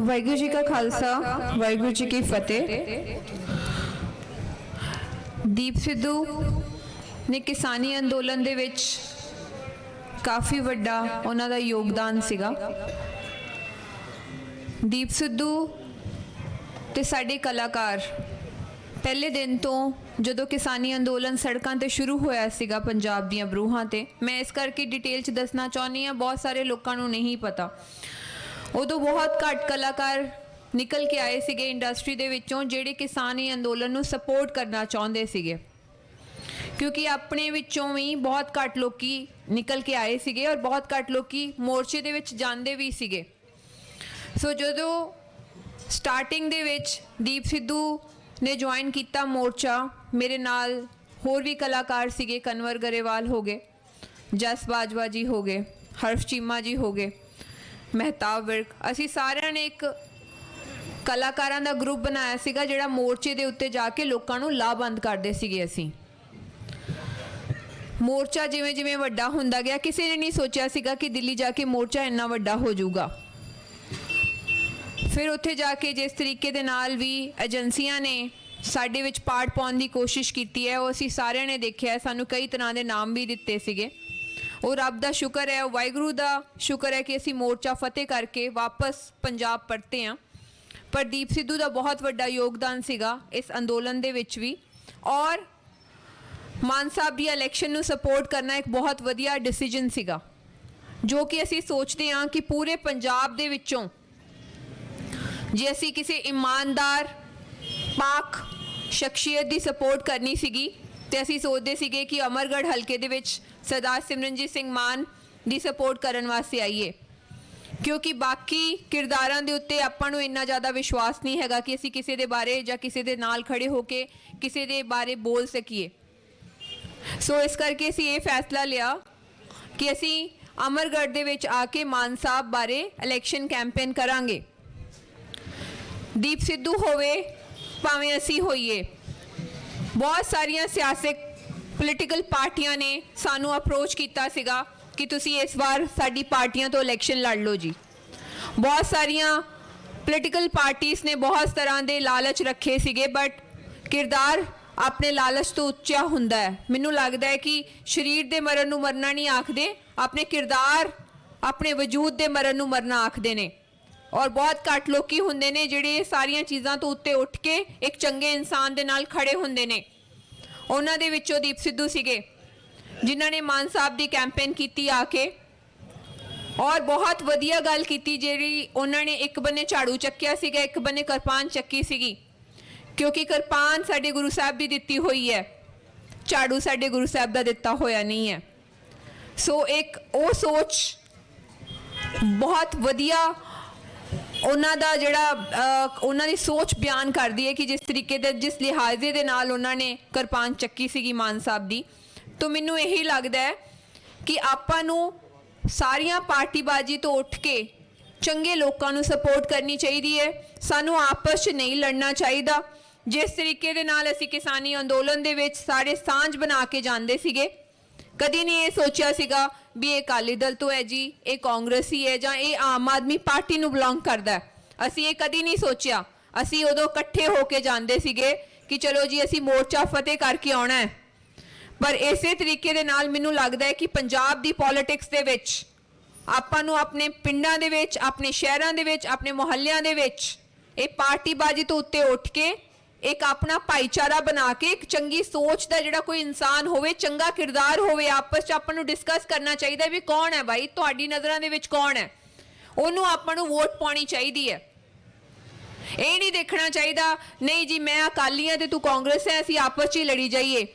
ਵਾਹਿਗੁਰੂ ਜੀ ਕਾ ਖਾਲਸਾ ਵਾਹਿਗੁਰੂ ਜੀ ਕੀ ਫਤਿਹ। ਦੀਪ ਸਿੱਧੂ ਨੇ ਕਿਸਾਨੀ ਅੰਦੋਲਨ ਦੇ ਵਿੱਚ ਕਾਫੀ ਵੱਡਾ ਉਹਨਾਂ ਦਾ ਯੋਗਦਾਨ ਸੀਗਾ। ਦੀਪ ਸਿੱਧੂ ਤੇ ਸਾਡੇ ਕਲਾਕਾਰ ਪਹਿਲੇ ਦਿਨ ਤੋਂ ਜਦੋਂ ਕਿਸਾਨੀ ਅੰਦੋਲਨ ਸੜਕਾਂ ਤੇ ਸ਼ੁਰੂ ਹੋਇਆ ਸੀਗਾ ਪੰਜਾਬ ਦੀਆਂ ਬਰੂਹਾਂ ਤੇ, ਮੈਂ ਇਸ ਕਰਕੇ ਡਿਟੇਲ 'ਚ ਦੱਸਣਾ ਚਾਹੁੰਦੀ ਹਾਂ, ਬਹੁਤ ਸਾਰੇ ਲੋਕਾਂ ਨੂੰ ਨਹੀਂ ਪਤਾ। ਉਦੋਂ ਬਹੁਤ ਘੱਟ ਕਲਾਕਾਰ ਨਿਕਲ ਕੇ ਆਏ ਸੀਗੇ ਇੰਡਸਟਰੀ ਦੇ ਵਿੱਚੋਂ ਜਿਹੜੇ ਕਿਸਾਨੀ ਅੰਦੋਲਨ ਨੂੰ ਸਪੋਰਟ ਕਰਨਾ ਚਾਹੁੰਦੇ ਸੀਗੇ, ਕਿਉਂਕਿ ਆਪਣੇ ਵਿੱਚੋਂ ਵੀ ਬਹੁਤ ਘੱਟ ਲੋਕੀ ਨਿਕਲ ਕੇ ਆਏ ਸੀਗੇ ਔਰ ਬਹੁਤ ਘੱਟ ਲੋਕੀ ਮੋਰਚੇ ਦੇ ਵਿੱਚ ਜਾਂਦੇ ਵੀ ਸੀਗੇ। ਸੋ ਜਦੋਂ ਸਟਾਰਟਿੰਗ ਦੇ ਵਿੱਚ ਦੀਪ ਸਿੱਧੂ ਨੇ ਜੁਆਇਨ ਕੀਤਾ ਮੋਰਚਾ, ਮੇਰੇ ਨਾਲ ਹੋਰ ਵੀ ਕਲਾਕਾਰ ਸੀਗੇ, ਕਨਵਰ ਗਰੇਵਾਲ ਹੋ ਗਏ, ਜਸ ਬਾਜਵਾ ਜੀ ਹੋ ਗਏ, ਹਰਫ ਚੀਮਾ ਜੀ ਹੋ ਗਏ, ਮਹਿਤਾਬ ਵਿਰਕ, ਅਸੀਂ ਸਾਰਿਆਂ ਨੇ ਇੱਕ ਕਲਾਕਾਰਾਂ ਦਾ ਗਰੁੱਪ ਬਣਾਇਆ ਸੀਗਾ ਜਿਹੜਾ ਮੋਰਚੇ ਦੇ ਉੱਤੇ ਜਾ ਕੇ ਲੋਕਾਂ ਨੂੰ ਲਾਭਬੰਦ ਕਰਦੇ ਸੀਗੇ। ਅਸੀਂ ਮੋਰਚਾ ਜਿਵੇਂ ਜਿਵੇਂ ਵੱਡਾ ਹੁੰਦਾ ਗਿਆ, ਕਿਸੇ ਨੇ ਨਹੀਂ ਸੋਚਿਆ ਸੀਗਾ ਕਿ ਦਿੱਲੀ ਜਾ ਕੇ ਮੋਰਚਾ ਇੰਨਾ ਵੱਡਾ ਹੋ ਜਾਊਗਾ। ਫਿਰ ਉੱਥੇ ਜਾ ਕੇ ਜਿਸ ਤਰੀਕੇ ਦੇ ਨਾਲ ਵੀ ਏਜੰਸੀਆਂ ਨੇ ਸਾਡੇ ਵਿੱਚ ਪਾੜ ਪਾਉਣ ਦੀ ਕੋਸ਼ਿਸ਼ ਕੀਤੀ ਹੈ, ਉਹ ਅਸੀਂ ਸਾਰਿਆਂ ਨੇ ਦੇਖਿਆ। ਸਾਨੂੰ ਕਈ ਤਰ੍ਹਾਂ ਦੇ ਨਾਮ ਵੀ ਦਿੱਤੇ ਸੀਗੇ। ਉਹ ਰੱਬ ਦਾ ਸ਼ੁਕਰ ਹੈ, ਉਹ ਵਾਹਿਗੁਰੂ ਦਾ ਸ਼ੁਕਰ ਹੈ ਕਿ ਅਸੀਂ ਮੋਰਚਾ ਫਤਿਹ ਕਰਕੇ ਵਾਪਸ ਪੰਜਾਬ ਪਰਤੇ ਹਾਂ। ਪਰ ਦੀਪ ਸਿੱਧੂ ਦਾ ਬਹੁਤ ਵੱਡਾ ਯੋਗਦਾਨ ਸੀਗਾ ਇਸ ਅੰਦੋਲਨ ਦੇ ਵਿੱਚ ਵੀ, ਔਰ ਮਾਨ ਸਾਹਿਬ ਦੀ ਇਲੈਕਸ਼ਨ ਨੂੰ ਸਪੋਰਟ ਕਰਨਾ ਇੱਕ ਬਹੁਤ ਵਧੀਆ ਡਿਸੀਜਨ ਸੀਗਾ, ਜੋ ਕਿ ਅਸੀਂ ਸੋਚਦੇ ਹਾਂ ਕਿ ਪੂਰੇ ਪੰਜਾਬ ਦੇ ਵਿੱਚੋਂ ਜੇ ਅਸੀਂ ਕਿਸੇ ਇਮਾਨਦਾਰ ਪਾਕ ਸ਼ਖਸੀਅਤ ਦੀ ਸਪੋਰਟ ਕਰਨੀ ਸੀਗੀ ਤੇ ਅਸੀਂ ਸੋਚਦੇ ਸੀਗੇ ਕਿ ਅਮਰਗੜ੍ਹ ਹਲਕੇ ਦੇ ਵਿੱਚ ਸਰਦਾਰ ਸਿਮਰਨਜੀਤ ਸਿੰਘ ਮਾਨ ਦੀ ਸਪੋਰਟ ਕਰਨ ਵਾਸਤੇ ਆਈਏ, ਕਿਉਂਕਿ ਬਾਕੀ ਕਿਰਦਾਰਾਂ ਦੇ ਉੱਤੇ ਆਪਾਂ ਨੂੰ ਇੰਨਾ ਜ਼ਿਆਦਾ ਵਿਸ਼ਵਾਸ ਨਹੀਂ ਹੈਗਾ ਕਿ ਅਸੀਂ ਕਿਸੇ ਦੇ ਬਾਰੇ ਜਾਂ ਕਿਸੇ ਦੇ ਨਾਲ ਖੜੇ ਹੋ ਕੇ ਕਿਸੇ ਦੇ ਬਾਰੇ ਬੋਲ ਸਕੀਏ। ਸੋ ਇਸ ਕਰਕੇ ਅਸੀਂ ਇਹ ਫੈਸਲਾ ਲਿਆ ਕਿ ਅਸੀਂ ਅਮਰਗੜ੍ਹ ਦੇ ਵਿੱਚ ਆ ਕੇ ਮਾਨ ਸਾਹਿਬ ਬਾਰੇ ਇਲੈਕਸ਼ਨ ਕੈਂਪੇਨ ਕਰਾਂਗੇ। ਦੀਪ ਸਿੱਧੂ ਹੋਵੇ ਭਾਵੇਂ ਅਸੀਂ ਹੋਈਏ, ਬਹੁਤ ਸਾਰੀਆਂ ਸਿਆਸਤ ਪੋਲੀਟੀਕਲ ਪਾਰਟੀਆਂ ਨੇ ਸਾਨੂੰ ਅਪਰੋਚ ਕੀਤਾ ਸੀਗਾ ਕਿ ਤੁਸੀਂ ਇਸ ਵਾਰ ਸਾਡੀ ਪਾਰਟੀਆਂ ਤੋਂ ਇਲੈਕਸ਼ਨ ਲੜ ਲਓ ਜੀ। ਬਹੁਤ ਸਾਰੀਆਂ ਪੋਲੀਟੀਕਲ ਪਾਰਟੀਆਂ ਨੇ ਬਹੁਤ ਤਰ੍ਹਾਂ ਦੇ ਲਾਲਚ ਰੱਖੇ ਸੀਗੇ, ਬਟ ਕਿਰਦਾਰ ਆਪਣੇ ਲਾਲਚ ਤੋਂ ਉੱਚਾ ਹੁੰਦਾ ਹੈ। ਮੈਨੂੰ ਲੱਗਦਾ ਹੈ ਕਿ ਸਰੀਰ ਦੇ ਮਰਨ ਨੂੰ ਮਰਨਾ ਨਹੀਂ ਆਖਦੇ, ਆਪਣੇ ਕਿਰਦਾਰ ਆਪਣੇ ਵਜੂਦ ਦੇ ਮਰਨ ਨੂੰ ਮਰਨਾ ਆਖਦੇ ਨੇ। ਔਰ ਬਹੁਤ ਘੱਟ ਲੋਕੀ ਹੁੰਦੇ ਨੇ ਜਿਹੜੇ ਸਾਰੀਆਂ ਚੀਜ਼ਾਂ ਤੋਂ ਉੱਤੇ ਉੱਠ ਕੇ ਇੱਕ ਚੰਗੇ ਇਨਸਾਨ ਦੇ ਨਾਲ ਖੜੇ ਹੁੰਦੇ ਨੇ। ਉਹਨਾਂ ਦੇ ਵਿੱਚੋਂ ਦੀਪ ਸਿੱਧੂ ਸੀਗੇ ਜਿਨ੍ਹਾਂ ਨੇ ਮਾਨ ਸਾਹਿਬ ਦੀ ਕੈਂਪੇਨ ਕੀਤੀ ਆ ਕੇ, ਔਰ ਬਹੁਤ ਵਧੀਆ ਗੱਲ ਕੀਤੀ ਜਿਹੜੀ ਉਹਨਾਂ ਨੇ ਇੱਕ ਬੰਨੇ ਝਾੜੂ ਚੱਕਿਆ ਸੀਗਾ, ਇੱਕ ਬੰਨੇ ਕਿਰਪਾਨ ਚੱਕੀ ਸੀਗੀ, ਕਿਉਂਕਿ ਕਿਰਪਾਨ ਸਾਡੇ ਗੁਰੂ ਸਾਹਿਬ ਦੀ ਦਿੱਤੀ ਹੋਈ ਹੈ, ਝਾੜੂ ਸਾਡੇ ਗੁਰੂ ਸਾਹਿਬ ਦਾ ਦਿੱਤਾ ਹੋਇਆ ਨਹੀਂ ਹੈ। ਸੋ ਇੱਕ ਉਹ ਸੋਚ ਬਹੁਤ ਵਧੀਆ ਉਹਨਾਂ ਦਾ ਜਿਹੜਾ ਉਹਨਾਂ ਦੀ ਸੋਚ ਬਿਆਨ ਕਰਦੀ ਹੈ ਕਿ ਜਿਸ ਤਰੀਕੇ ਦੇ ਜਿਸ ਲਿਹਾਜ਼ੇ ਦੇ ਨਾਲ ਉਹਨਾਂ ਨੇ ਕਿਰਪਾਨ ਚੱਕੀ ਸੀਗੀ ਮਾਨ ਸਾਹਿਬ ਦੀ। ਤਾਂ ਮੈਨੂੰ ਇਹੀ ਲੱਗਦਾ ਹੈ ਕਿ ਆਪਾਂ ਨੂੰ ਸਾਰੀਆਂ ਪਾਰਟੀਬਾਜ਼ੀ ਤੋਂ ਉੱਠ ਕੇ ਚੰਗੇ ਲੋਕਾਂ ਨੂੰ ਸਪੋਰਟ ਕਰਨੀ ਚਾਹੀਦੀ ਹੈ। ਸਾਨੂੰ ਆਪਸ 'ਚ ਨਹੀਂ ਲੜਨਾ ਚਾਹੀਦਾ। ਜਿਸ ਤਰੀਕੇ ਦੇ ਨਾਲ ਅਸੀਂ ਕਿਸਾਨੀ ਅੰਦੋਲਨ ਦੇ ਵਿੱਚ ਸਾਰੇ ਸਾਂਝ ਬਣਾ ਕੇ ਜਾਂਦੇ ਸੀਗੇ, ਕਦੀ ਨਹੀਂ ਇਹ ਸੋਚਿਆ ਸੀਗਾ ਵੀ ਇਹ ਅਕਾਲੀ ਦਲ ਤੋਂ ਹੈ ਜੀ, ਇਹ ਕਾਂਗਰਸੀ ਹੈ ਜਾਂ ਇਹ ਆਮ ਆਦਮੀ ਪਾਰਟੀ ਨੂੰ ਬਿਲੋਂਗ ਕਰਦਾ। ਅਸੀਂ ਇਹ ਕਦੀ ਨਹੀਂ ਸੋਚਿਆ। ਅਸੀਂ ਉਦੋਂ ਇਕੱਠੇ ਹੋ ਕੇ ਜਾਂਦੇ ਸੀਗੇ ਕਿ ਚਲੋ ਜੀ ਅਸੀਂ ਮੋਰਚਾ ਫਤਿਹ ਕਰਕੇ ਆਉਣਾ ਹੈ। ਪਰ ਇਸੇ ਤਰੀਕੇ ਦੇ ਨਾਲ ਮੈਨੂੰ ਲੱਗਦਾ ਹੈ ਕਿ ਪੰਜਾਬ ਦੀ ਪੋਲਿਟਿਕਸ ਦੇ ਵਿੱਚ ਆਪਾਂ ਨੂੰ ਆਪਣੇ ਪਿੰਡਾਂ ਦੇ ਵਿੱਚ, ਆਪਣੇ ਸ਼ਹਿਰਾਂ ਦੇ ਵਿੱਚ, ਆਪਣੇ ਮੁਹੱਲਿਆਂ ਦੇ ਵਿੱਚ ਇਹ ਪਾਰਟੀਬਾਜ਼ੀ ਤੋਂ ਉੱਤੇ ਉੱਠ ਕੇ ਇੱਕ ਆਪਣਾ ਭਾਈਚਾਰਾ ਬਣਾ ਕੇ ਇੱਕ ਚੰਗੀ ਸੋਚ ਦਾ ਜਿਹੜਾ ਕੋਈ ਇਨਸਾਨ ਹੋਵੇ, ਚੰਗਾ ਕਿਰਦਾਰ ਹੋਵੇ, ਆਪਸ 'ਚ ਆਪਾਂ ਨੂੰ ਡਿਸਕਸ ਕਰਨਾ ਚਾਹੀਦਾ ਵੀ ਕੌਣ ਹੈ ਬਾਈ, ਤੁਹਾਡੀ ਨਜ਼ਰਾਂ ਦੇ ਵਿੱਚ ਕੌਣ ਹੈ, ਉਹਨੂੰ ਆਪਾਂ ਨੂੰ ਵੋਟ ਪਾਉਣੀ ਚਾਹੀਦੀ ਹੈ। ਇਹ ਨਹੀਂ ਦੇਖਣਾ ਚਾਹੀਦਾ ਨਹੀਂ ਜੀ ਮੈਂ ਅਕਾਲੀ ਹਾਂ ਤੇ ਤੂੰ ਕਾਂਗਰਸ ਹੈ, ਅਸੀਂ ਆਪਸ 'ਚ ਹੀ ਲੜੀ ਜਾਈਏ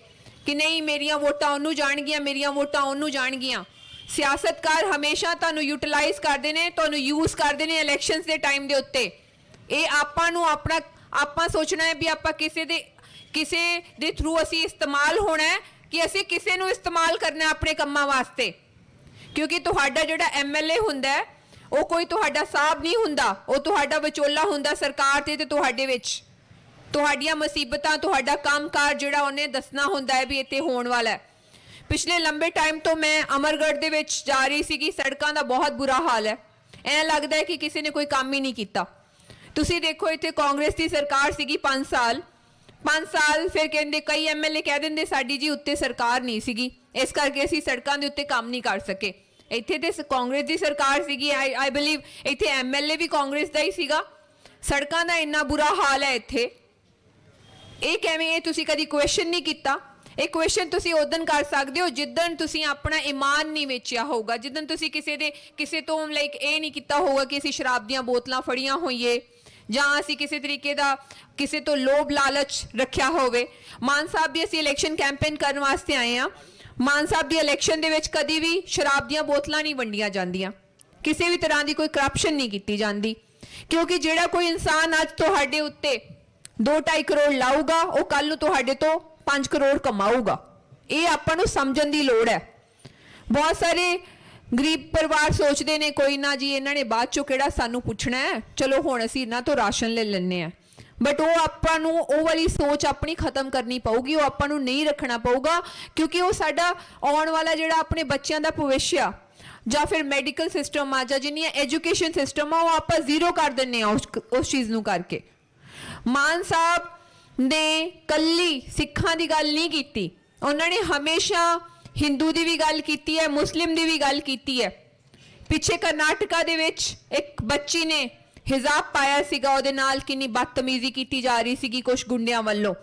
ਕਿ ਨਹੀਂ ਮੇਰੀਆਂ ਵੋਟਾਂ ਉਹਨੂੰ ਜਾਣਗੀਆਂ, ਮੇਰੀਆਂ ਵੋਟਾਂ ਉਹਨੂੰ ਜਾਣਗੀਆਂ। ਸਿਆਸਤਕਾਰ ਹਮੇਸ਼ਾ ਤੁਹਾਨੂੰ ਯੂਟਿਲਾਈਜ਼ ਕਰਦੇ ਨੇ, ਤੁਹਾਨੂੰ ਯੂਜ਼ ਕਰਦੇ ਨੇ ਇਲੈਕਸ਼ਨਸ ਦੇ ਟਾਈਮ ਦੇ ਉੱਤੇ। ਇਹ ਆਪਾਂ ਨੂੰ ਆਪਾਂ ਸੋਚਣਾ ਹੈ ਵੀ ਆਪਾਂ ਕਿਸੇ ਦੇ ਥਰੂ ਅਸੀਂ ਇਸਤੇਮਾਲ ਹੋਣਾ ਹੈ ਕਿ ਅਸੀਂ ਕਿਸੇ ਨੂੰ ਇਸਤੇਮਾਲ ਕਰਨਾ ਆਪਣੇ ਕੰਮਾਂ ਵਾਸਤੇ, ਕਿਉਂਕਿ ਤੁਹਾਡਾ ਜਿਹੜਾ MLA ਹੁੰਦਾ ਹੈ ਉਹ ਕੋਈ ਤੁਹਾਡਾ ਸਾਹਬ ਨਹੀਂ ਹੁੰਦਾ, ਉਹ ਤੁਹਾਡਾ ਵਿਚੋਲਾ ਹੁੰਦਾ ਸਰਕਾਰ ਤੇ ਤੁਹਾਡੇ ਵਿੱਚ। ਤੁਹਾਡੀਆਂ ਮੁਸੀਬਤਾਂ, ਤੁਹਾਡਾ ਕੰਮਕਾਰ ਜਿਹੜਾ ਉਹਨੇ ਦੱਸਣਾ ਹੁੰਦਾ ਹੈ ਵੀ ਇੱਥੇ ਹੋਣ ਵਾਲਾ ਹੈ। ਪਿਛਲੇ ਲੰਬੇ ਟਾਈਮ ਤੋਂ ਮੈਂ ਅਮਰਗੜ੍ਹ ਦੇ ਵਿੱਚ ਜਾ ਰਹੀ ਸੀਗੀ, ਸੜਕਾਂ ਦਾ ਬਹੁਤ ਬੁਰਾ ਹਾਲ ਹੈ। ਐਂ ਲੱਗਦਾ ਹੈ ਕਿ ਕਿਸੇ ਨੇ ਕੋਈ ਕੰਮ ਹੀ ਨਹੀਂ ਕੀਤਾ। ਤੁਸੀਂ ਦੇਖੋ ਇੱਥੇ ਕਾਂਗਰਸ ਦੀ ਸਰਕਾਰ ਸੀਗੀ 5 ਸਾਲ 5 ਸਾਲ ਫਿਰ ਕਹਿੰਦੇ ਕਈ ਐਮਐਲਏ ਕਹਿ ਦਿੰਦੇ ਸਾਡੀ ਜੀ ਉੱਤੇ ਸਰਕਾਰ ਨਹੀਂ ਸੀਗੀ ਇਸ ਕਰਕੇ ਅਸੀਂ ਸੜਕਾਂ ਦੇ ਉੱਤੇ ਕੰਮ ਨਹੀਂ ਕਰ ਸਕੇ ਇੱਥੇ ਤੇ ਕਾਂਗਰਸ ਦੀ ਸਰਕਾਰ ਸੀਗੀ ਆਈ ਬਲੀਵ ਇੱਥੇ ਐਮਐਲਏ ਵੀ ਕਾਂਗਰਸ ਦਾ ਹੀ ਸੀਗਾ ਸੜਕਾਂ ਦਾ ਇੰਨਾ ਬੁਰਾ ਹਾਲ ਹੈ ਇੱਥੇ ਇਹ ਕਿਵੇਂ ਇਹ ਤੁਸੀਂ ਕਦੀ ਕੁਐਸਚਨ ਨਹੀਂ ਕੀਤਾ ਇਹ ਕੁਐਸਚਨ ਤੁਸੀਂ ਉਦੋਂ ਕਰ ਸਕਦੇ ਹੋ ਜਿੱਦਣ ਤੁਸੀਂ ਆਪਣਾ ਈਮਾਨ ਨਹੀਂ ਵੇਚਿਆ ਹੋਊਗਾ ਜਿੱਦਣ ਤੁਸੀਂ ਕਿਸੇ ਤੋਂ ਲਾਈਕ ਇਹ ਨਹੀਂ ਕੀਤਾ ਹੋਊਗਾ ਕਿ ਅਸੀਂ ਸ਼ਰਾਬ ਦੀਆਂ ਬੋਤਲਾਂ ਫੜੀਆਂ ਹੋਈਏ ਜਾਂ ਅਸੀਂ ਕਿਸੇ ਤਰੀਕੇ ਦਾ ਕਿਸੇ ਤੋਂ ਲੋਭ ਲਾਲਚ ਰੱਖਿਆ ਹੋਵੇ ਮਾਨ ਸਾਹਿਬ ਦੀ ਅਸੀਂ ਇਲੈਕਸ਼ਨ ਕੈਂਪੇਨ ਕਰਨ ਵਾਸਤੇ ਆਏ ਆ ਮਾਨ ਸਾਹਿਬ ਦੀ ਇਲੈਕਸ਼ਨ ਦੇ ਵਿੱਚ ਕਦੀ ਵੀ ਸ਼ਰਾਬ ਦੀਆਂ ਬੋਤਲਾਂ ਨਹੀਂ ਵੰਡੀਆਂ ਜਾਂਦੀਆਂ ਕਿਸੇ ਵੀ ਤਰ੍ਹਾਂ ਦੀ ਕੋਈ ਕਰਪਸ਼ਨ ਨਹੀਂ ਕੀਤੀ ਜਾਂਦੀ ਕਿਉਂਕਿ ਜਿਹੜਾ ਕੋਈ ਇਨਸਾਨ ਅੱਜ ਤੁਹਾਡੇ ਉੱਤੇ 2.5 ਕਰੋੜ ਲਾਊਗਾ ਉਹ ਕੱਲ ਨੂੰ ਤੁਹਾਡੇ ਤੋਂ 5 ਕਰੋੜ ਕਮਾਊਗਾ ਇਹ ਆਪਾਂ ਨੂੰ ਸਮਝਣ ਦੀ ਲੋੜ ਹੈ ਬਹੁਤ ਸਾਰੇ ਗਰੀਬ ਪਰਿਵਾਰ ਸੋਚਦੇ ਨੇ ਕੋਈ ਨਾ ਜੀ ਇਹਨਾਂ ਨੇ ਬਾਅਦ ਚੋਂ ਕਿਹੜਾ ਸਾਨੂੰ ਪੁੱਛਣਾ ਹੈ ਚਲੋ ਹੁਣ ਅਸੀਂ ਇਹਨਾਂ ਤੋਂ ਰਾਸ਼ਨ ਲੈ ਲੈਂਦੇ ਆ ਬਟ ਉਹ ਆਪਾਂ ਨੂੰ ਉਹ ਵਾਲੀ ਸੋਚ ਆਪਣੀ ਖਤਮ ਕਰਨੀ ਪਊਗੀ ਉਹ ਆਪਾਂ ਨੂੰ ਨਹੀਂ ਰੱਖਣਾ ਪਊਗਾ ਕਿਉਂਕਿ ਉਹ ਸਾਡਾ ਆਉਣ ਵਾਲਾ ਜਿਹੜਾ ਆਪਣੇ ਬੱਚਿਆਂ ਦਾ ਭਵਿੱਖ ਆ ਜਾਂ ਫਿਰ ਮੈਡੀਕਲ ਸਿਸਟਮ ਆ ਜਾਂ ਜਿੰਨੀਆਂ ਐਜੂਕੇਸ਼ਨ ਸਿਸਟਮ ਆ ਉਹ ਆਪਾਂ ਜ਼ੀਰੋ ਕਰ ਦਿੰਦੇ ਆ ਉਸ ਚੀਜ਼ ਨੂੰ ਕਰਕੇ ਮਾਨ ਸਾਹਿਬ ਨੇ ਕੱਲੀ ਸਿੱਖਾਂ ਦੀ ਗੱਲ ਨਹੀਂ ਕੀਤੀ ਉਹਨਾਂ ਨੇ ਹਮੇਸ਼ਾ ਹਿੰਦੂ ਦੀ ਵੀ ਗੱਲ ਕੀਤੀ ਹੈ ਮੁਸਲਿਮ ਦੀ ਵੀ ਗੱਲ ਕੀਤੀ ਹੈ ਪਿੱਛੇ ਕਰਨਾਟਕਾ ਦੇ ਵਿੱਚ ਇੱਕ ਬੱਚੀ ਨੇ ਹਿਜਾਬ ਪਾਇਆ ਸੀਗਾ ਉਹਦੇ ਨਾਲ ਕਿੰਨੀ ਬਦਤਮੀਜ਼ੀ ਕੀਤੀ ਜਾ ਰਹੀ ਸੀਗੀ ਕੁਝ ਗੁੰਡਿਆਂ ਵੱਲੋਂ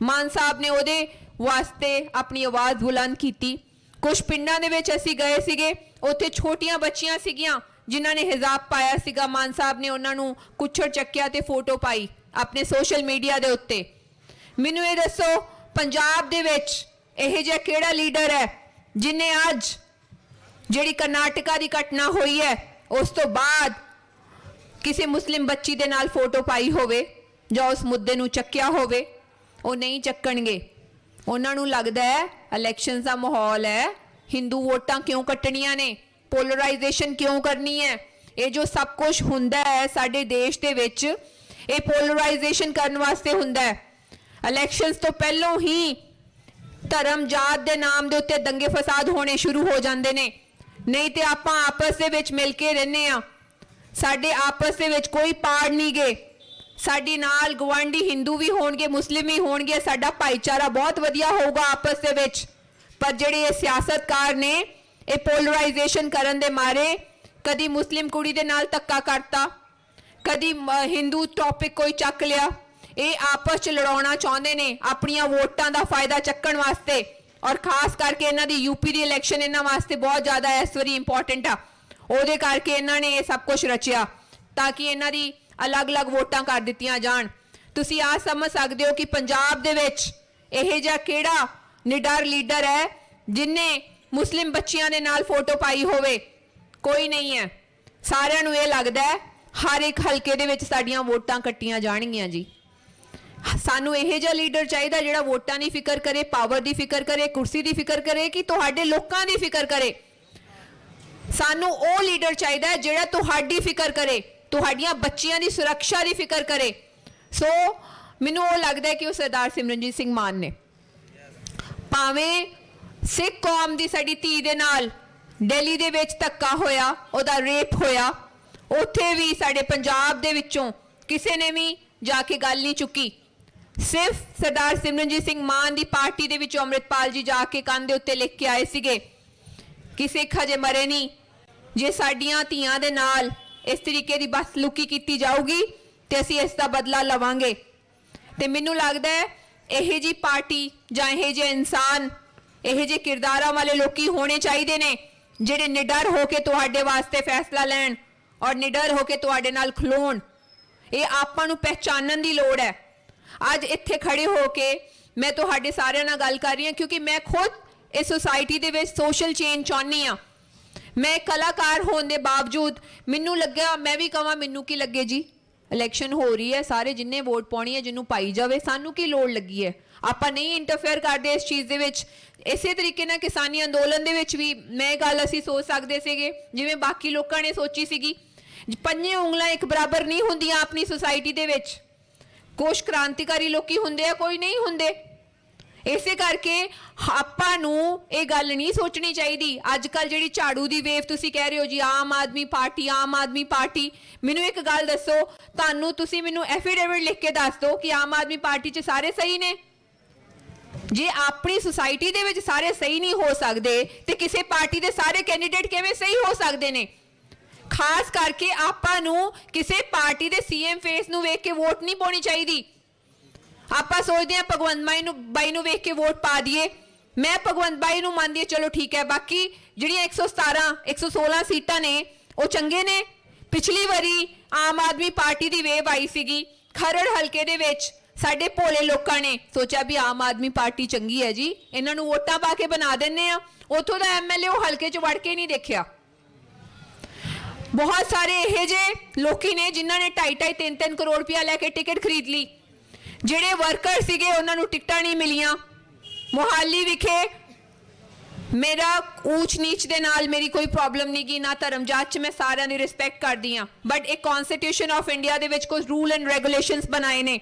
ਮਾਨ ਸਾਹਿਬ ਨੇ ਉਹਦੇ ਵਾਸਤੇ ਆਪਣੀ ਆਵਾਜ਼ ਬੁਲੰਦ ਕੀਤੀ ਕੁਝ ਪਿੰਡਾਂ ਦੇ ਵਿੱਚ ਅਸੀਂ ਗਏ ਸੀਗੇ ਉੱਥੇ ਛੋਟੀਆਂ ਬੱਚੀਆਂ ਸੀਗੀਆਂ ਜਿਨ੍ਹਾਂ ਨੇ ਹਿਜਾਬ ਪਾਇਆ ਸੀਗਾ ਮਾਨ ਸਾਹਿਬ ਨੇ ਉਹਨਾਂ ਨੂੰ ਕੁੱਛੜ ਚੱਕਿਆ ਤੇ ਫੋਟੋ ਪਾਈ ਆਪਣੇ ਸੋਸ਼ਲ ਮੀਡੀਆ ਦੇ ਉੱਤੇ ਮੈਨੂੰ ਇਹ ਦੱਸੋ ਪੰਜਾਬ ਦੇ ਵਿੱਚ ਇਹ ਜਿਹਾ ਕਿਹੜਾ ਲੀਡਰ ਹੈ ਜਿਨੇ ਅੱਜ ਜਿਹੜੀ ਕਰਨਾਟਕਾ ਦੀ ਘਟਨਾ ਹੋਈ ਹੈ ਉਸ ਤੋਂ ਬਾਅਦ ਕਿਸੇ ਮੁਸਲਿਮ ਬੱਚੀ ਦੇ ਨਾਲ ਫੋਟੋ ਪਾਈ ਹੋਵੇ ਜਾਂ ਉਸ ਮੁੱਦੇ ਨੂੰ ਚੱਕਿਆ ਹੋਵੇ ਉਹ ਨਹੀਂ ਚੱਕਣਗੇ ਉਹਨਾਂ ਨੂੰ ਲੱਗਦਾ ਹੈ ਇਲੈਕਸ਼ਨਸ ਦਾ ਮਾਹੌਲ ਹੈ ਹਿੰਦੂ ਵੋਟਾਂ ਕਿਉਂ ਕੱਟਣੀਆਂ ਨੇ ਪੋਲਰਾਈਜੇਸ਼ਨ ਕਿਉਂ ਕਰਨੀ ਹੈ ਇਹ ਜੋ ਸਭ ਕੁਝ ਹੁੰਦਾ ਹੈ ਸਾਡੇ ਦੇਸ਼ ਦੇ ਵਿੱਚ ਇਹ ਪੋਲਰਾਈਜੇਸ਼ਨ ਕਰਨ ਵਾਸਤੇ ਹੁੰਦਾ ਹੈ ਇਲੈਕਸ਼ਨਸ ਤੋਂ ਪਹਿਲਾਂ ਹੀ ਧਰਮ ਜਾਤ ਦੇ ਨਾਮ ਦੇ ਉੱਤੇ ਦੰਗੇ ਫਸਾਦ ਹੋਣੇ ਸ਼ੁਰੂ ਹੋ ਜਾਂਦੇ ਨੇ ਨਹੀਂ ਤੇ ਆਪਾਂ ਆਪਸ ਦੇ ਵਿੱਚ ਮਿਲ ਕੇ ਰਹਿੰਦੇ ਆ ਸਾਡੇ ਆਪਸ ਦੇ ਵਿੱਚ ਕੋਈ ਪਾੜ ਨਹੀਂ ਗਏ ਸਾਡੀ ਨਾਲ ਗਵਾਂਢੀ ਹਿੰਦੂ ਵੀ ਹੋਣਗੇ ਮੁਸਲਿਮ ਵੀ ਹੋਣਗੇ ਸਾਡਾ ਭਾਈਚਾਰਾ ਬਹੁਤ ਵਧੀਆ ਹੋਊਗਾ ਆਪਸ ਦੇ ਵਿੱਚ ਪਰ ਜਿਹੜੇ ਇਹ ਸਿਆਸਤਕਾਰ ਨੇ ਇਹ ਪੋਲਰਾਈਜੇਸ਼ਨ ਕਰਨ ਦੇ ਮਾਰੇ ਕਦੀ ਮੁਸਲਿਮ ਕੁੜੀ ਦੇ ਨਾਲ ਧੱਕਾ ਕਰਤਾ ਕਦੀ ਹਿੰਦੂ ਟੌਪਿਕ ਕੋਈ ਚੱਕ ਲਿਆ ਇਹ ਆਪਸ ਚ ਲੜਾਉਣਾ ਚਾਹੁੰਦੇ ਨੇ ਆਪਣੀਆਂ ਵੋਟਾਂ ਦਾ ਫਾਇਦਾ ਚੱਕਣ ਵਾਸਤੇ ਔਰ ਖਾਸ ਕਰਕੇ ਇਹਨਾਂ ਦੀ ਯੂਪੀ ਦੀ ਇਲੈਕਸ਼ਨ ਇਹਨਾਂ ਵਾਸਤੇ ਬਹੁਤ ਜ਼ਿਆਦਾ ਇਸ ਵਾਰੀ ਇੰਪੋਰਟੈਂਟ ਆ ਉਹਦੇ ਕਰਕੇ ਇਹਨਾਂ ਨੇ ਇਹ ਸਭ ਕੁਝ ਰਚਿਆ ਤਾਂ ਕਿ ਇਹਨਾਂ ਦੀ ਅਲੱਗ-ਅਲੱਗ ਵੋਟਾਂ ਕਰ ਦਿੱਤੀਆਂ ਜਾਣ ਤੁਸੀਂ ਆ ਸਮਝ ਸਕਦੇ ਹੋ ਕਿ ਪੰਜਾਬ ਦੇ ਵਿੱਚ ਇਹ ਜਿਹਾ ਕਿਹੜਾ ਨਿਡਰ ਲੀਡਰ ਹੈ ਜਿਨੇ ਮੁਸਲਿਮ ਬੱਚਿਆਂ ਦੇ ਨਾਲ ਫੋਟੋ ਪਾਈ ਹੋਵੇ ਕੋਈ ਨਹੀਂ ਹੈ ਸਾਰਿਆਂ ਨੂੰ ਇਹ ਲੱਗਦਾ ਹੈ ਹਰ ਇੱਕ ਹਲਕੇ ਦੇ ਵਿੱਚ ਸਾਡੀਆਂ ਵੋਟਾਂ ਕੱਟੀਆਂ ਜਾਣਗੀਆਂ ਜੀ ਸਾਨੂੰ ਇਹ ਜਿਹਾ ਲੀਡਰ ਚਾਹੀਦਾ ਜਿਹੜਾ ਵੋਟਾਂ ਦੀ ਫਿਕਰ ਕਰੇ ਪਾਵਰ ਦੀ ਫਿਕਰ ਕਰੇ ਕੁਰਸੀ ਦੀ ਫਿਕਰ ਕਰੇ ਕਿ ਤੁਹਾਡੇ ਲੋਕਾਂ ਦੀ ਫਿਕਰ ਕਰੇ ਸਾਨੂੰ ਉਹ ਲੀਡਰ ਚਾਹੀਦਾ ਜਿਹੜਾ ਤੁਹਾਡੀ ਫਿਕਰ ਕਰੇ ਤੁਹਾਡੀਆਂ ਬੱਚੀਆਂ ਦੀ ਸੁਰੱਖਿਆ ਦੀ ਫਿਕਰ ਕਰੇ ਸੋ ਮੈਨੂੰ ਉਹ ਲੱਗਦਾ ਕਿ ਉਹ ਸਰਦਾਰ ਸਿਮਰਨਜੀਤ ਸਿੰਘ ਮਾਨ ਨੇ ਭਾਵੇਂ ਸਿੱਖ ਕੌਮ ਦੀ ਸਾਡੀ ਧੀ ਦੇ ਨਾਲ ਦਿੱਲੀ ਦੇ ਵਿੱਚ ਧੱਕਾ ਹੋਇਆ ਉਹਦਾ ਰੇਪ ਹੋਇਆ ਉੱਥੇ ਵੀ ਸਾਡੇ ਪੰਜਾਬ ਦੇ ਵਿੱਚੋਂ ਕਿਸੇ ਨੇ ਵੀ ਜਾ ਕੇ ਗੱਲ ਨਹੀਂ ਚੁੱਕੀ ਸਿਰਫ ਸਰਦਾਰ ਸਿਮਰਨਜੀਤ ਸਿੰਘ ਮਾਨ ਦੀ ਪਾਰਟੀ ਦੇ ਵਿੱਚੋਂ ਅੰਮ੍ਰਿਤਪਾਲ ਜੀ ਜਾ ਕੇ ਕੰਨ ਦੇ ਉੱਤੇ ਲਿਖ ਕੇ ਆਏ ਸੀਗੇ ਕਿ ਸਿੱਖ ਹਜੇ ਮਰੇ ਨਹੀਂ ਜੇ ਸਾਡੀਆਂ ਧੀਆਂ ਦੇ ਨਾਲ ਇਸ ਤਰੀਕੇ ਦੀ ਬਦਸਲੂਕੀ ਕੀਤੀ ਜਾਊਗੀ ਤੇ ਅਸੀਂ ਇਸ ਦਾ ਬਦਲਾ ਲਵਾਂਗੇ ਤੇ ਮੈਨੂੰ ਲੱਗਦਾ ਹੈ ਇਹ ਜੀ ਪਾਰਟੀ ਜਾਂ ਇਹ ਜੇ ਇਨਸਾਨ ਇਹ ਜੇ ਕਿਰਦਾਰਾਂ ਵਾਲੇ ਲੋਕੀ ਹੋਣੇ ਚਾਹੀਦੇ ਨੇ ਜਿਹੜੇ ਨਿਡਰ ਹੋ ਕੇ ਤੁਹਾਡੇ ਵਾਸਤੇ ਫੈਸਲਾ ਲੈਣ ਔਰ ਨਿਡਰ ਹੋ ਕੇ ਤੁਹਾਡੇ ਨਾਲ ਖਲੋਣ ਇਹ ਆਪਾਂ ਨੂੰ ਪਹਿਚਾਨਣ ਦੀ ਲੋੜ ਹੈ ਅੱਜ ਇੱਥੇ ਖੜੇ ਹੋ ਕੇ ਮੈਂ ਤੁਹਾਡੇ ਸਾਰਿਆਂ ਨਾਲ ਗੱਲ ਕਰ ਰਹੀ ਹਾਂ ਕਿਉਂਕਿ ਮੈਂ ਖੁਦ ਇਸ ਸੋਸਾਇਟੀ ਦੇ ਵਿੱਚ ਸੋਸ਼ਲ ਚੇਂਜ ਚਾਹੁੰਦੀ ਹਾਂ ਮੈਂ ਕਲਾਕਾਰ ਹੋਣ ਦੇ ਬਾਵਜੂਦ ਮੈਨੂੰ ਲੱਗਿਆ ਮੈਂ ਵੀ ਕਹਾਂ ਮੈਨੂੰ ਕੀ ਲੱਗੇ ਜੀ ਇਲੈਕਸ਼ਨ ਹੋ ਰਹੀ ਹੈ ਸਾਰੇ ਜਿੰਨੇ ਵੋਟ ਪਾਉਣੀ ਹੈ ਜਿਹਨੂੰ ਪਾਈ ਜਾਵੇ ਸਾਨੂੰ ਕੀ ਲੋੜ ਲੱਗੀ ਹੈ ਆਪਾਂ ਨਹੀਂ ਇੰਟਰਫੇਅਰ ਕਰਦੇ ਇਸ ਚੀਜ਼ ਦੇ ਵਿੱਚ ਇਸੇ ਤਰੀਕੇ ਨਾਲ ਕਿਸਾਨੀ ਅੰਦੋਲਨ ਦੇ ਵਿੱਚ ਵੀ ਮੈਂ ਗੱਲ ਅਸੀਂ ਸੋਚ ਸਕਦੇ ਸੀਗੇ ਜਿਵੇਂ ਬਾਕੀ ਲੋਕਾਂ ਨੇ ਸੋਚੀ ਸੀਗੀ ਪੰਜੇ ਉਂਗਲਾਂ ਇੱਕ ਬਰਾਬਰ ਨਹੀਂ ਹੁੰਦੀਆਂ ਆਪਣੀ ਸੋਸਾਇਟੀ ਦੇ ਵਿੱਚ ਕੁਝ ਕ੍ਰਾਂਤੀਕਾਰੀ ਲੋਕੀ ਹੁੰਦੇ ਆ ਕੋਈ ਨਹੀਂ ਹੁੰਦੇ ਇਸੇ ਕਰਕੇ ਆਪਾਂ ਨੂੰ ਇਹ ਗੱਲ ਨਹੀਂ ਸੋਚਣੀ ਚਾਹੀਦੀ। ਅੱਜ ਕੱਲ ਜਿਹੜੀ ਝਾੜੂ ਦੀ ਵੇਵ ਤੁਸੀਂ ਕਹਿ ਰਹੇ ਹੋ ਜੀ ਆਮ ਆਦਮੀ ਪਾਰਟੀ, ਮੈਨੂੰ ਇੱਕ ਗੱਲ ਦੱਸੋ, ਤੁਹਾਨੂੰ ਤੁਸੀਂ ਮੈਨੂੰ ਐਫੀਡੇਵਿਟ ਲਿਖ ਕੇ ਦੱਸ ਦਿਓ ਕਿ ਆਮ ਆਦਮੀ ਪਾਰਟੀ 'ਚ ਸਾਰੇ ਸਹੀ ਨੇ। ਜੇ ਆਪਣੀ ਸੁਸਾਇਟੀ ਦੇ ਵਿੱਚ ਸਾਰੇ ਸਹੀ ਨਹੀਂ ਹੋ ਸਕਦੇ ਤੇ ਕਿਸੇ ਪਾਰਟੀ ਦੇ ਸਾਰੇ ਕੈਂਡੀਡੇਟ ਕਿਵੇਂ ਸਹੀ ਹੋ ਸਕਦੇ ਨੇ? ਖਾਸ ਕਰਕੇ ਆਪਾਂ ਨੂੰ ਕਿਸੇ ਪਾਰਟੀ ਦੇ ਸੀਐਮ ਫੇਸ ਨੂੰ ਵੇਖ ਕੇ ਵੋਟ ਨਹੀਂ ਪਾਉਣੀ ਚਾਹੀਦੀ। ਆਪਾਂ ਸੋਚਦੇ ਹਾਂ ਭਗਵੰਤ ਬਾਈ ਨੂੰ ਵੇਖ ਕੇ ਵੋਟ ਪਾ ਦਈਏ। ਮੈਂ ਭਗਵੰਤ ਬਾਈ ਨੂੰ ਮੰਨਦੀ ਹਾਂ, ਚਲੋ ਠੀਕ ਹੈ। ਬਾਕੀ ਜਿਹੜੀਆਂ 117 116 ਸੀਟਾਂ ਨੇ ਉਹ ਚੰਗੇ ਨੇ। ਪਿਛਲੀ ਵਾਰੀ ਆਮ ਆਦਮੀ ਪਾਰਟੀ ਦੀ ਵੇਵ ਆਈ ਸੀਗੀ ਖਰੜ ਹਲਕੇ ਦੇ ਵਿੱਚ, ਸਾਡੇ ਭੋਲੇ ਲੋਕਾਂ ਨੇ ਸੋਚਿਆ ਵੀ ਆਮ ਆਦਮੀ ਪਾਰਟੀ ਚੰਗੀ ਹੈ ਜੀ, ਇਹਨਾਂ ਨੂੰ ਵੋਟਾਂ ਪਾ ਕੇ ਬਣਾ ਦਿੰਨੇ ਆ। ਉੱਥੋਂ ਦਾ ਐਮਐਲਏ ਉਹ ਹਲਕੇ 'ਚ ਵੜ ਕੇ ਨਹੀਂ ਦੇਖਿਆ। ਬਹੁਤ ਸਾਰੇ ਇਹੋ ਜਿਹੇ ਲੋਕੀ ਨੇ ਜਿਨ੍ਹਾਂ ਨੇ 2.5 3 ਕਰੋੜ ਰੁਪਇਆ ਲੈ ਕੇ ਟਿਕਟ ਖਰੀਦ ਲਈ। ਜਿਹੜੇ ਵਰਕਰ ਸੀਗੇ ਉਹਨਾਂ ਨੂੰ ਟਿਕਟਾਂ ਨਹੀਂ ਮਿਲੀਆਂ। ਮੁਹਾਲੀ ਵਿਖੇ ਮੇਰਾ ਊਚ ਨੀਚ ਦੇ ਨਾਲ ਮੇਰੀ ਕੋਈ ਪ੍ਰੋਬਲਮ ਨਹੀਂ ਗੀ, ਨਾ ਧਰਮ ਜਾਤ 'ਚ, ਮੈਂ ਸਾਰਿਆਂ ਦੀ ਰਿਸਪੈਕਟ ਕਰਦੀ ਹਾਂ। ਬਟ ਇੱਕ ਕਨਸਟੀਟਿਊਸ਼ਨ ਆਫ ਇੰਡੀਆ ਦੇ ਵਿੱਚ ਕੁਝ ਰੂਲ ਐਂਡ ਰੈਗੂਲੇਸ਼ਨਸ ਬਣਾਏ ਨੇ।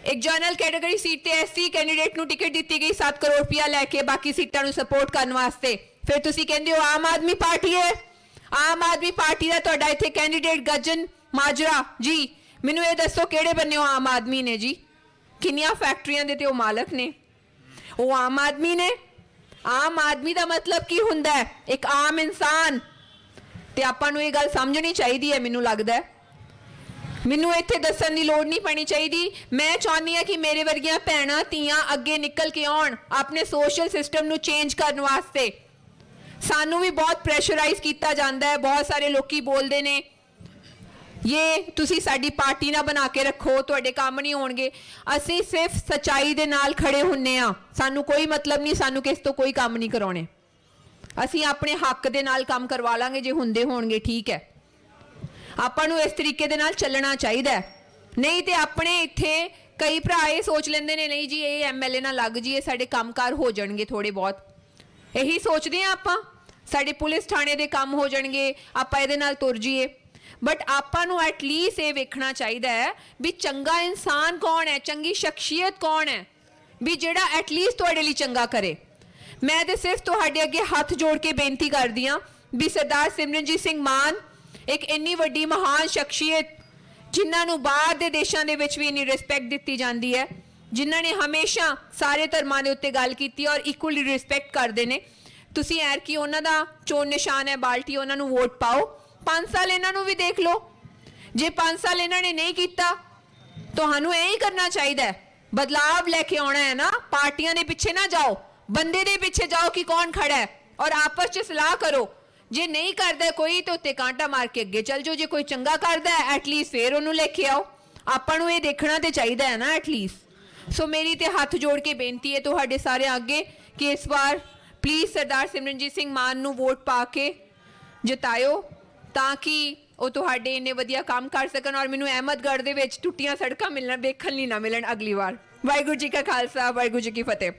ਇੱਕ ਜਨਰਲ ਕੈਟਾਗਰੀ ਸੀਟ ਤੇ ਐਸਸੀ ਕੈਂਡੀਡੇਟ ਨੂੰ ਟਿਕਟ ਦਿੱਤੀ ਗਈ 7 ਕਰੋੜ ਰੁਪਇਆ ਲੈ ਕੇ ਬਾਕੀ ਸੀਟਾਂ ਨੂੰ ਸਪੋਰਟ ਕਰਨ ਵਾਸਤੇ। ਫਿਰ ਤੁਸੀਂ ਕਹਿੰਦੇ ਹੋ ਆਮ ਆਦਮੀ ਪਾਰਟੀ ਹੈ। ਆਮ ਆਦਮੀ ਪਾਰਟੀ ਦਾ ਤੁਹਾਡਾ ਇੱਥੇ ਕੈਂਡੀਡੇਟ ਗੱਜਨ ਮਾਜਰਾ ਜੀ, ਮੈਨੂੰ ਇਹ ਦੱਸੋ ਕਿਹੜੇ ਬੰਨਿਓ ਆਮ ਆਦਮੀ ਨੇ ਜੀ? ਕਿੰਨੀਆਂ ਫੈਕਟਰੀਆਂ ਦੇ ਤੇ ਉਹ ਮਾਲਕ ਨੇ, ਉਹ ਆਮ ਆਦਮੀ ਨੇ। ਆਮ ਆਦਮੀ ਦਾ ਮਤਲਬ ਕੀ ਹੁੰਦਾ ਹੈ? ਇੱਕ ਆਮ ਇਨਸਾਨ। ਤੇ ਆਪਾਂ ਨੂੰ ਇਹ ਗੱਲ ਸਮਝਣੀ ਚਾਹੀਦੀ ਹੈ। ਮੈਨੂੰ ਲੱਗਦਾ ਹੈ ਮੈਨੂੰ ਇੱਥੇ ਦੱਸਣ ਦੀ ਲੋੜ ਨਹੀਂ ਪੈਣੀ ਚਾਹੀਦੀ। ਮੈਂ ਚਾਹੁੰਦੀ ਹਾਂ ਕਿ ਮੇਰੇ ਵਰਗੀਆਂ ਭੈਣਾਂ ਧੀਆਂ ਅੱਗੇ ਨਿਕਲ ਕੇ ਆਉਣ ਆਪਣੇ ਸੋਸ਼ਲ ਸਿਸਟਮ ਨੂੰ ਚੇਂਜ ਕਰਨ ਵਾਸਤੇ। ਸਾਨੂੰ ਵੀ ਬਹੁਤ ਪ੍ਰੈਸ਼ਰਾਈਜ਼ ਕੀਤਾ ਜਾਂਦਾ ਹੈ। ਬਹੁਤ ਸਾਰੇ ਲੋਕੀ ਬੋਲਦੇ ਨੇ ਇਹ ਤੁਸੀਂ ਸਾਡੀ ਪਾਰਟੀ ਨਾ ਬਣਾ ਕੇ ਰੱਖੋ, ਤੁਹਾਡੇ ਕੰਮ ਨਹੀਂ ਹੋਣਗੇ। ਅਸੀਂ ਸਿਰਫ ਸੱਚਾਈ ਦੇ ਨਾਲ ਖੜੇ ਹੁੰਨੇ ਆ। ਸਾਨੂੰ ਕੋਈ ਮਤਲਬ ਨਹੀਂ, ਸਾਨੂੰ ਕਿਸ ਤੋਂ ਕੋਈ ਕੰਮ ਨਹੀਂ ਕਰਾਉਣੇ। ਅਸੀਂ ਆਪਣੇ ਹੱਕ ਦੇ ਨਾਲ ਕੰਮ ਕਰਵਾ ਲਾਂਗੇ ਜੇ ਹੁੰਦੇ ਹੋਣਗੇ, ਠੀਕ ਹੈ। ਆਪਾਂ ਨੂੰ ਇਸ ਤਰੀਕੇ ਦੇ ਨਾਲ ਚੱਲਣਾ ਚਾਹੀਦਾ। ਨਹੀਂ ਤੇ ਆਪਣੇ ਇੱਥੇ ਕਈ ਭਰਾ ਇਹ ਸੋਚ ਲੈਂਦੇ ਨੇ ਨਹੀਂ ਜੀ ਇਹ ਐਮਐਲਏ ਨਾਲ ਲੱਗ ਜੀਏ ਸਾਡੇ ਕੰਮਕਾਰ ਹੋ ਜਾਣਗੇ ਥੋੜੇ ਬਹੁਤ। ਇਹੀ ਸੋਚਦੇ ਆ ਆਪਾਂ, ਸਾਡੇ ਪੁਲਿਸ ਥਾਣੇ ਦੇ ਕੰਮ ਹੋ ਜਾਣਗੇ, ਆਪਾਂ ਇਹਦੇ ਨਾਲ ਤੁਰ ਜੀਏ। ਬਟ ਆਪਾਂ ਨੂੰ ਐਟਲੀਸਟ ਇਹ ਵੇਖਣਾ ਚਾਹੀਦਾ ਹੈ ਵੀ ਚੰਗਾ ਇਨਸਾਨ ਕੌਣ ਹੈ, ਚੰਗੀ ਸ਼ਖਸੀਅਤ ਕੌਣ ਹੈ, ਵੀ ਜਿਹੜਾ ਐਟਲੀਸਟ ਤੁਹਾਡੇ ਲਈ ਚੰਗਾ ਕਰੇ। ਮੈਂ ਤੇ ਸਿਰਫ ਤੁਹਾਡੇ ਅੱਗੇ ਹੱਥ ਜੋੜ ਕੇ ਬੇਨਤੀ ਕਰਦੀ ਹਾਂ ਵੀ ਸਰਦਾਰ ਸਿਮਰਨਜੀਤ ਸਿੰਘ ਮਾਨ ਇੱਕ ਇੰਨੀ ਵੱਡੀ ਮਹਾਨ ਸ਼ਖਸੀਅਤ ਜਿਨ੍ਹਾਂ ਨੂੰ ਬਾਹਰ ਦੇ ਦੇਸ਼ਾਂ ਦੇ ਵਿੱਚ ਵੀ ਇੰਨੀ ਰਿਸਪੈਕਟ ਦਿੱਤੀ ਜਾਂਦੀ ਹੈ, ਜਿਨ੍ਹਾਂ ਨੇ ਹਮੇਸ਼ਾ ਸਾਰੇ ਧਰਮਾਂ ਦੇ ਉੱਤੇ ਗੱਲ ਕੀਤੀ ਔਰ ਇਕੁਅਲੀ ਰਿਸਪੈਕਟ ਕਰਦੇ ਨੇ। ਤੁਸੀਂ ਐਰਕੀ ਉਹਨਾਂ ਦਾ ਚੋਣ ਨਿਸ਼ਾਨ ਹੈ ਬਾਲਟੀ, ਉਹਨਾਂ ਨੂੰ ਵੋਟ ਪਾਓ। 5 ਸਾਲ ਇਹਨਾਂ ਨੂੰ ਵੀ ਦੇਖ ਲਓ। ਜੇ 5 ਸਾਲ ਇਹਨਾਂ ਨੇ ਨਹੀਂ ਕੀਤਾ ਤੁਹਾਨੂੰ ਇਹ ਹੀ ਕਰਨਾ ਚਾਹੀਦਾ ਹੈ। ਬਦਲਾਵ ਲੈ ਕੇ ਆਉਣਾ ਹੈ ਨਾ, ਪਾਰਟੀਆਂ ਦੇ ਪਿੱਛੇ ਨਾ ਜਾਓ, ਬੰਦੇ ਦੇ ਪਿੱਛੇ ਜਾਓ ਕਿ ਕੌਣ ਖੜਾ ਹੈ ਔਰ ਆਪਸ 'ਚ ਸਲਾਹ ਕਰੋ। ਜੇ ਨਹੀਂ ਕਰਦਾ ਕੋਈ ਤਾਂ ਉੱਤੇ ਕਾਂਟਾ ਮਾਰ ਕੇ ਅੱਗੇ ਚੱਲ ਜਾਓ। ਜੇ ਕੋਈ ਚੰਗਾ ਕਰਦਾ ਹੈ ਐਟਲੀਸਟ ਫੇਰ ਉਹਨੂੰ ਲੈ ਕੇ ਆਓ। ਆਪਾਂ ਨੂੰ ਇਹ ਦੇਖਣਾ ਤੇ ਚਾਹੀਦਾ ਹੈ ਨਾ ਐਟਲੀਸਟ। ਸੋ ਮੇਰੀ ਤੇ ਹੱਥ ਜੋੜ ਕੇ ਬੇਨਤੀ ਹੈ ਤੁਹਾਡੇ ਸਾਰਿਆਂ ਅੱਗੇ ਕਿ ਇਸ ਵਾਰ ਪਲੀਜ਼ ਸਰਦਾਰ ਸਿਮਰਨਜੀਤ ਸਿੰਘ ਮਾਨ ਨੂੰ ਵੋਟ ਪਾ ਕੇ ਜਿਤਾਇਓ ਤਾਂ ਕਿ ਉਹ ਤੁਹਾਡੇ ਇੰਨੇ ਵਧੀਆ ਕੰਮ ਕਰ ਸਕਣ ਔਰ ਮੈਨੂੰ ਅਹਿਮਦਗੜ੍ਹ ਦੇ ਵਿੱਚ ਟੁੱਟੀਆਂ ਸੜਕਾਂ ਵੇਖਣ ਲਈ ਨਾ ਮਿਲਣ ਅਗਲੀ ਵਾਰ। ਵਾਹਿਗੁਰੂ ਜੀ ਕਾ ਖਾਲਸਾ, ਵਾਹਿਗੁਰੂ ਜੀ ਕੀ ਫਤਿਹ।